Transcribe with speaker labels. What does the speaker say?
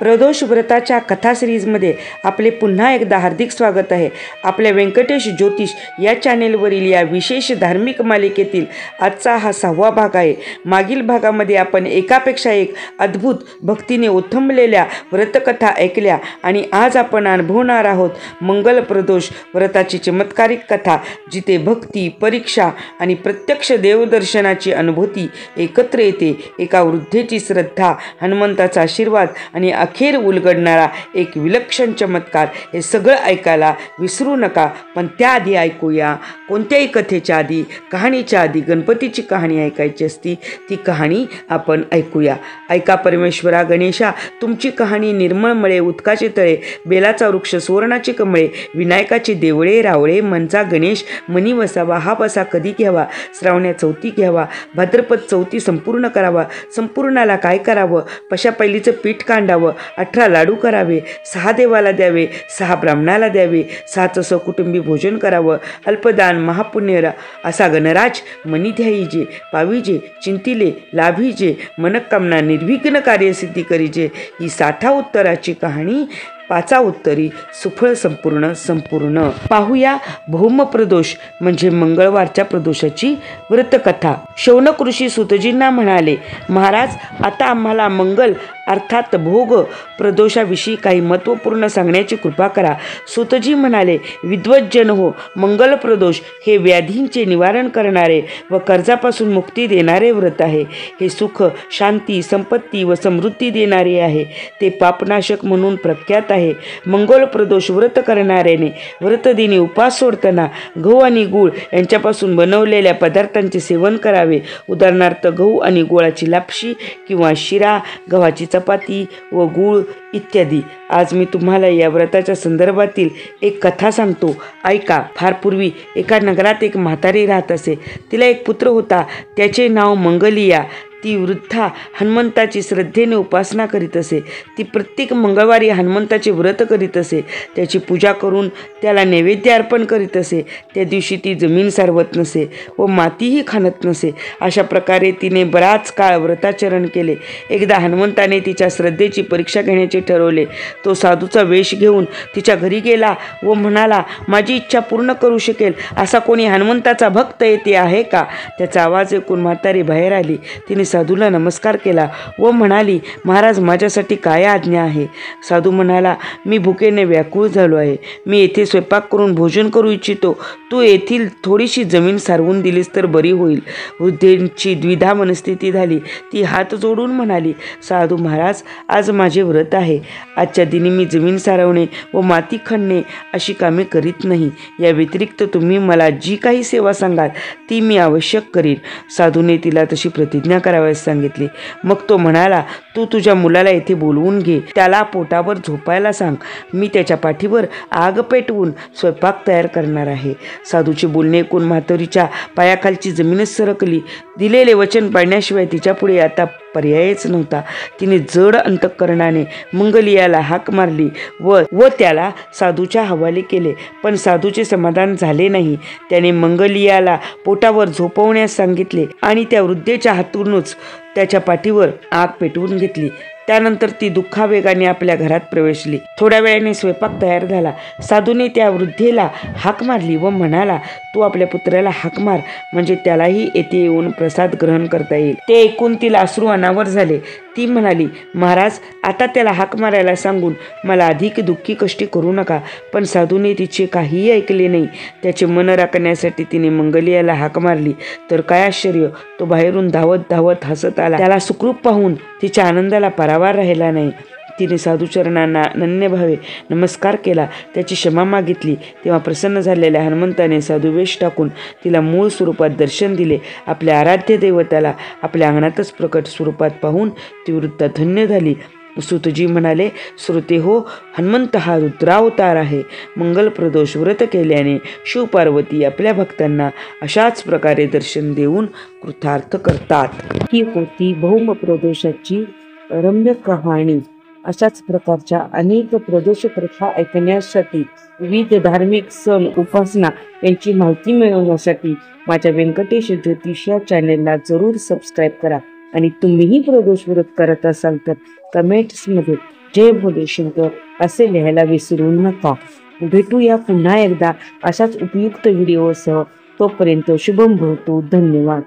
Speaker 1: प्रदोष व्रताच्या कथा सिरीजमध्ये आपले पुन्हा एकदा हार्दिक स्वागत आहे। आपल्या व्यंकटेश ज्योतिष या चॅनेलवरील या विशेष धार्मिक मालिकेतील आजचा हा 6वा भाग आहे। मागील भागामध्ये आपण एकापेक्षा एक अद्भुत भक्तीने उथंबलेल्या व्रतकथा ऐकल्या आणि आज आपण अनुभवणार आहोत मंगल प्रदोष व्रताची चमत्कारिक कथा, जिथे भक्ती, परीक्षा आणि प्रत्यक्ष देवदर्शनाची अनुभूती एकत्र येते। एका वृद्धेची श्रद्धा, हनुमंताचा आशीर्वाद आणि अखेर उलगडणारा एक विलक्षण चमत्कार, हे सगळं ऐकायला विसरू नका। पण त्याआधी ऐकूया, कोणत्याही कथेच्या आधी, कहाणीच्या आधी गणपतीची कहाणी ऐकायची असती, ती कहाणी आपण ऐकूया। ऐका परमेश्वरा गणेशा, तुमची कहाणी निर्मळ मळे, उत्काचे तळे, बेलाचा वृक्ष, सुवर्णाची कमळे, विनायकाची देवळे रावळे, मनचा गणेश मनी वसावा, हा बसा कधी घ्यावा, श्रावण्या चौथी घ्यावा, भाद्रपद चौथी संपूर्ण करावा, संपूर्णाला काय करावं, पशा पैलीचं पीठ कांडावं, 18 लाडू करावे, 6 देवाला द्यावे, 6 ब्राह्मणाला द्यावे, 6 सकुटुंबी भोजन करावं, अल्पदान महापुण्य असा गणराज मनी ध्यायीजे, पाविजे चिंतिले लाभीजे, मनकामना निर्विघ्न कार्यसिद्धी करीजे। ही 60 उत्तराची कहाणी, 5 उत्तरी सुफळ संपूर्ण पाहूया। भौम प्रदोष म्हणजे मंगळवारच्या प्रदोषाची व्रतकथा। शौनक ऋषी सुतजींना म्हणाले, महाराज, आता आम्हाला मंगल अर्थात भोग प्रदोषाविषयी काही महत्त्वपूर्ण सांगण्याची कृपा करा। सुतजी म्हणाले, विद्वज्जन हो, मंगल प्रदोष हे व्याधींचे निवारण करणारे व कर्जापासून मुक्ती देणारे व्रत आहे। हे सुख, शांती, संपत्ती व समृद्धी देणारे आहे। ते पापनाशक म्हणून प्रख्यात आहे। मंगल प्रदोष व्रत करणाऱ्याने व्रतदिनी उपास सोडताना गहू आणि गूळ यांच्यापासून बनवलेल्या पदार्थांचे सेवन करावे। उदाहरणार्थ गहू आणि गुळाची लापशी किंवा शिरा, गव्हाची चपाती व गूळ इत्यादी। आज मी तुम्हाला या व्रताच्या संदर्भातील एक कथा सांगतो, ऐका। फार पूर्वी एका नगरात एक म्हातारी राहत असे। तिला एक पुत्र होता, त्याचे नाव मंगलिया। ती वृद्धा हनुमंताची श्रद्धेने उपासना करीत असे। ती प्रत्येक मंगळवारी हनुमंताचे व्रत करीत असे, त्याची पूजा करून त्याला नैवेद्य अर्पण करीत असे। त्या दिवशी ती जमीन सारवत नसे व मातीही खणत नसे। अशा प्रकारे तिने बराच काळ व्रताचरण केले। एकदा हनुमंताने तिच्या श्रद्धेची परीक्षा घेण्याचे ठरवले। तो साधूचा वेश घेऊन तिच्या घरी गेला व म्हणाला, माझी इच्छा पूर्ण करू शकेल असा कोणी हनुमंताचा भक्त येथे आहे का? त्याचा आवाज ऐकून म्हातारी बाहेर आली। तिने साधूला नमस्कार केला व म्हणाली, महाराज, माझ्यासाठी काय आज्ञा आहे? साधू म्हणाला, मी भुकेने व्याकुळ झालो आहे। मी येथे स्वयंपाक करून भोजन करू इच्छितो। तू येथील थोडीशी जमीन सारवून दिलीस तर बरी होईल। वृद्धेंची द्विधा मनस्थिती झाली। ती हात जोडून म्हणाली, साधू महाराज, आज माझे व्रत आहे। आजच्या दिनी मी जमीन सारवणे व माती खणणे अशी कामे करीत नाही। या व्यतिरिक्त तुम्ही मला जी काही सेवा सांगाल ती मी आवश्यक करीन। साधूने तिला तशी प्रतिज्ञा करावयास सांगितली। मग तो म्हणाला, तू तुझ्या मुलाला येथे बोलवून घे, त्याला पोटावर झोपायला सांग। मी त्याच्या पाठीवर आग पेटवून स्वयंपाक तयार करणार आहे। साधूचे बोलणे ऐकून म्हातारीच्या पायाखालची जमीनच सरकली। दिलेले वचन पाळण्याशिवाय तिच्यापुढे आता पर्यायच नव्हता। तिने जड अंतःकरणाने मंगलियाला हाक मारली व त्याला साधूच्या हवाले केले। पण साधूचे समाधान झाले नाही। त्याने मंगलियाला पोटावर झोपवण्यास सांगितले आणि त्या वृद्धेच्या हातूनच त्याच्या पाठीवर आग पेटवून घेतली। त्यानंतर ती दुःखावेगाने आपल्या घरात प्रवेशली। थोड्या वेळाने स्वयंपाक तयार झाला। साधूने त्या वृद्धेला हाक मारली व म्हणाला, तू आपल्या पुत्राला हाक मार, म्हणजे त्यालाही येथे येऊन प्रसाद ग्रहण करता येईल। ते ऐकून तिला अश्रू अनावर झाले। ती म्हणाली, महाराज, आता त्याला हाक मारायला सांगून मला अधिक दुःखी कष्टी करू नका। पण साधूने तिचे काहीही ऐकले नाही। त्याचे मन राखण्यासाठी तिने मंगलियाला हाक मारली तर काय आश्चर्य, तो बाहेरून धावत धावत हसत आला। त्याला सुखरूप पाहून तिच्या आनंदाला पारावार राहिला नाही। तिने साधूचरणांना नन्यभावे नमस्कार केला, त्याची क्षमा मागितली। तेव्हा प्रसन्न झालेल्या हनुमंताने साधुवेश टाकून तिला मूळ स्वरूपात दर्शन दिले। आपल्या आराध्य दैवताला आपल्या अंगणातच प्रकट स्वरूपात पाहून ती वृद्धा धन्य झाली। सुतजी म्हणाले, श्रोते हो, हनुमंत हा रुद्रावतार आहे। मंगल प्रदोष व्रत केल्याने शिवपार्वती आपल्या भक्तांना अशाच प्रकारे दर्शन देऊन कृतार्थ करतात। ही होती भौम प्रदोषाची रम्य कहाणी। अशाच प्रकारच्या अनेक प्रदोष कथा ऐकण्यासाठी, विविध धार्मिक सण, उपासना यांची माहिती मिळवण्यासाठी माझ्या व्यंकटेश ज्योतिष या चॅनेलला जरूर सबस्क्राईब करा। आणि तुम्हीही प्रदोष व्रत करत असाल तर कमेंट्समध्ये जय भोले शंकर असे लिहायला विसरू नका. भेटूया पुन्हा एकदा अशाच उपयुक्त व्हिडिओसह. तोपर्यंत शुभम भवतु. धन्यवाद.